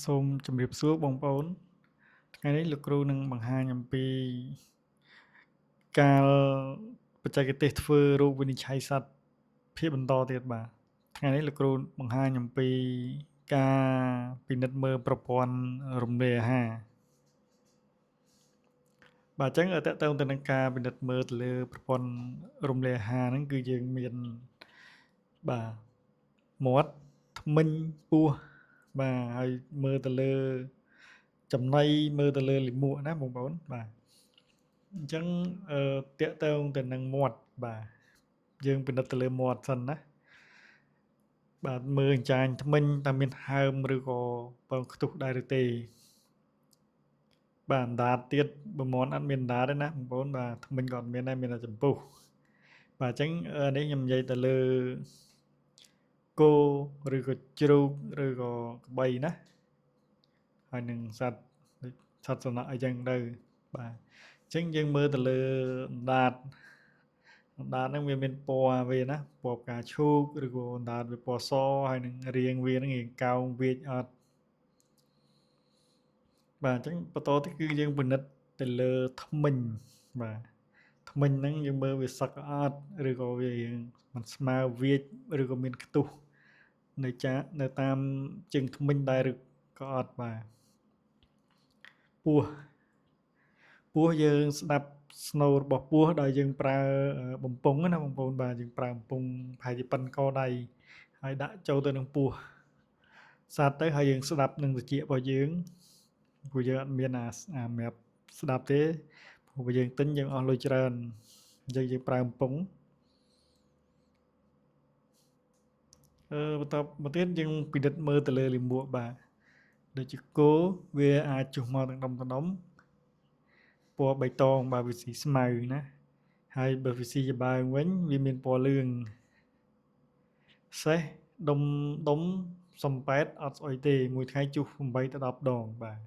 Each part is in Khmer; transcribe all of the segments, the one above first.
សូមជម្រាបសួរបងប្អូនថ្ងៃនេះលោកគ្រូនឹងបង្ហាញអំពីការបច្ចេកទេសធ្វើរូបវិនិច្ឆ័យសត្វភាពបន្តទៀតបាទថ្ងៃនេះលោកគ្រូបង្ហាញអំពីការពិនិត្យមើលប្រព័ន្ធរំលាយអាហារបាទអញ្ចឹងតើតើទៅនឹងការពិនិត្យមើលទៅលើប្រព័ន្ធរំលាយអាហារហ្នឹងគឺយើងមានបាទមាត់ធ្មេញពោះបាទហើយមើលទៅលើចំណីមើលទៅលើលាមកណាបងប្អូនបាទអញ្ចឹងតេតើទៅនឹងមាត់បាទយើងពិនិត្យទៅលើមាត់សិនណាបាទមើលអញ្ចាញធ្មេញតើមានហើមឬក៏បើខ្ទុះដែរឬទេបាទអណ្ដាតទៀតបើមាត់អត់មានអណ្ដាតទេណាបងប្អូនបាទធ្មេញក៏អត់មានដែរមានតែចំពុះបាទអញ្ចឹងនេះខ្ញុំនិយាយទៅលើគោឬក៏ជ្រូកឬក៏ក្បីណាហើយនឹងសត្វសំណាក់អីចឹងទៅបាទអញ្ចឹងយើងមើលទៅលើអណ្ដាតហ្នឹងវាមានពណ៌វាណាពណ៌ផ្កាឈូកឬក៏អណ្ដាតវាពណ៌សហើយនឹងរាងវាហ្នឹងរាងកោងវាចអត់បាទអញ្ចឹងបន្តទៅគឺយើងពិនិត្យទៅលើធ្មេញបាទធ្មេញហ្នឹងយើងមើលវាសឹកអត់ឬក៏វាមិនស្មើវាចឬក៏មានខ្ទុះនៅតាមជើងធ្មេញដែរឬក៏អត់បាទពោះយើងស្ដាប់ស្នូររបស់ពោះដោយយើងប្រើបំពង់ណាបងប្អូនបាទយើងប្រើបំពង់ប្រហែលជាប៉ុនកដៃហើយដាក់ចូលទៅនឹងពោះសត្វទៅហើយយើងស្ដាប់នឹងត្រចៀករបស់យើងព្រោះយើងអត់មានសម្រាប់ស្ដាប់ទេព្រោះយើងទិញយើងអស់លុយច្រើនអញ្ចឹងយើងប្រើបំពង់បន្តមកទៀតយើងពិនិត្យមើលទៅលើលាមកបាទដូចជាគោវាអាចចុះមកទាំងដុំពណ៌បៃតងបាទវាស៊ីស្មៅណាហើយបើវាស៊ីជាបើងវិញវាមានពណ៌លឿងសេះដុំសំប៉ែតអត់ស្អុយទេមួយថ្ងៃជុះ8ទៅ10ដងបាទ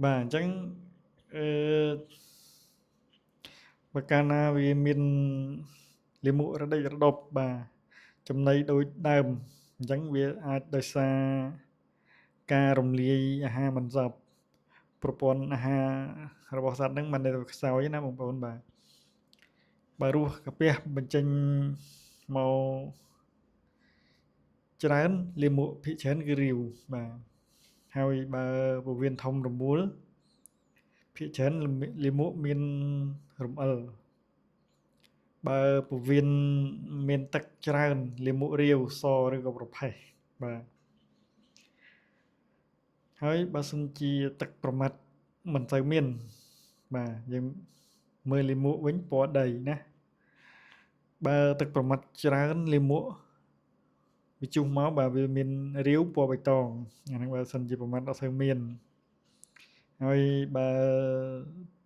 បាទអញ្ចឹងបើកាលណាវាមានលាមករដិករដប់បាទចំណីដូចដើមអញ្ចឹងវាអាចដោយសារការរំលាយអាហារមិនសព្វប្រព័ន្ធអាហាររបស់សត្វហ្នឹងមិនដែលខ្សោយណាបងប្អូនបាទបើរសកាពះបញ្ចេញមកច្រើនលាមកភាគច្រើនគឺរាវបាទហើយបើពោះវៀនធំរមូលភាគច្រើនលាមកមានរំអិលបើពោះវៀនមានទឹកច្រើនលាមករាវសឬក៏ប្រផេះបាទហើយបើសិនជាទឹកប្រមាត់មិនសូវមានបាទយើងមើលលាមកវិញពណ៌ដីណាបើទឹកប្រមាត់ច្រើនលាមកវាជុះមកបាទវាមានរាវពណ៌បៃតងអាហ្នឹងបើសិនជាប្រមាត់អត់សូវមានហើយបើ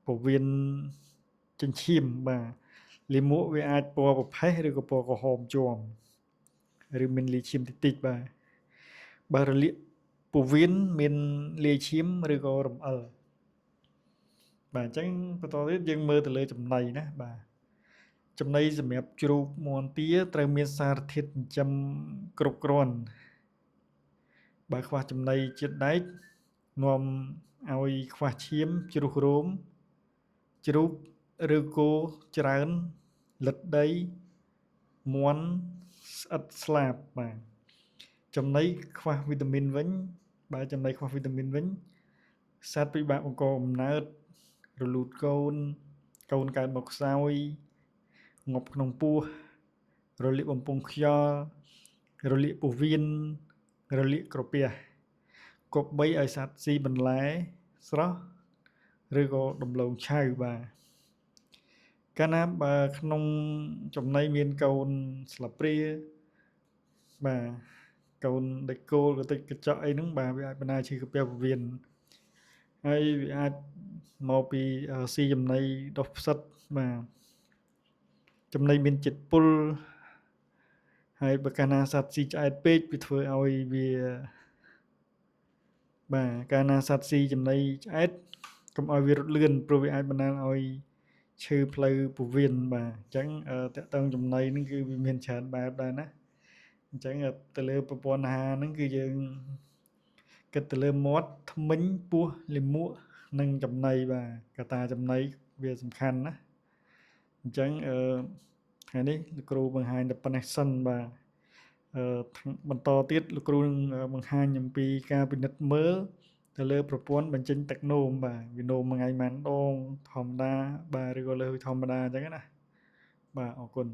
ពោះវៀនចិញ្ចៀមបាទលាមកវាអាចពណ៌ប្រផេះឬក៏ពណ៌ក្រហមជាំឬមានលាយឈាមតិចៗបាទបើរលាកពោះវៀនមានលាយឈាមឬក៏រំអិលបាទអញ្ចឹងបន្តទៀតយើងមើលទៅលើចំណីណាបាទចំណីសម្រាប់ជ្រូកមាន់ទាត្រូវមានសារធាតុចិញ្ចឹមគ្រប់គ្រាន់បើខ្វះចំណីជាតិដែកនាំឲ្យខ្វះឈាមជ្រុះរោមជ្រូកឬគោច្រើនលិតដីមាន់ស្អិតស្លាបបាទចំណីខ្វះវីតាមីនវិញបើចំណីខ្វះវីតាមីនវិញសត្វពិបាកបង្កកំណើតរលូតកូនកើតមកខ្សោយងប់ក្នុងពោះរលាកបំពង់ខ្យល់រលាកពោះវៀនរលាកក្រពះគប្បីឲ្យសត្វស៊ីបន្លែស្រស់ឬក៏ដំឡូងឆៅបាទកាលណាបើក្នុងចំណីមានកូនស្លាបព្រាបាទកូនដូចគោលកតិចកញ្ចក់អីហ្នឹងបាទវាអាចបណ្ដាលជាកាពះពោះវៀនហើយវាអាចមកពីស៊ីចំណីដុះផ្សិតបាទចំណីមានជាតិពុលហើយបើកាលណាសត្វស៊ីឆ្អែតពេកវាធ្វើឲ្យវាបាទកាលណាសត្វស៊ីចំណីឆ្អែតកុំឲ្យវារត់លឿនព្រោះវាអាចបណ្ដាលឲ្យ ឈើផ្លូវពោះវៀនបាទអញ្ចឹងតាក់ទងចំណីហ្នឹងគឺវាមានច្រើនបែបដែរណាអញ្ចឹងទៅលើប្រព័ន្ធអាហារហ្នឹងគឺយើងគិតទៅលើមាត់ធ្មេញពោះលាមកនិងចំណីបាទកត្តាចំណីវាសំខាន់ណាអញ្ចឹងថ្ងៃនេះលោកគ្រូបង្ហាញតែប៉ុណ្ណេះសិនបាទបន្តទៀតលោកគ្រូនឹងបង្ហាញអំពីការពិនិត្យមើលទៅលើប្រព័ន្ធបញ្ចេញទឹកនោមបាទវានោមមួយថ្ងៃប៉ុន្មានដងធម្មតាបាទឬក៏លើសធម្មតាអញ្ចឹងណាបាទអរគុណ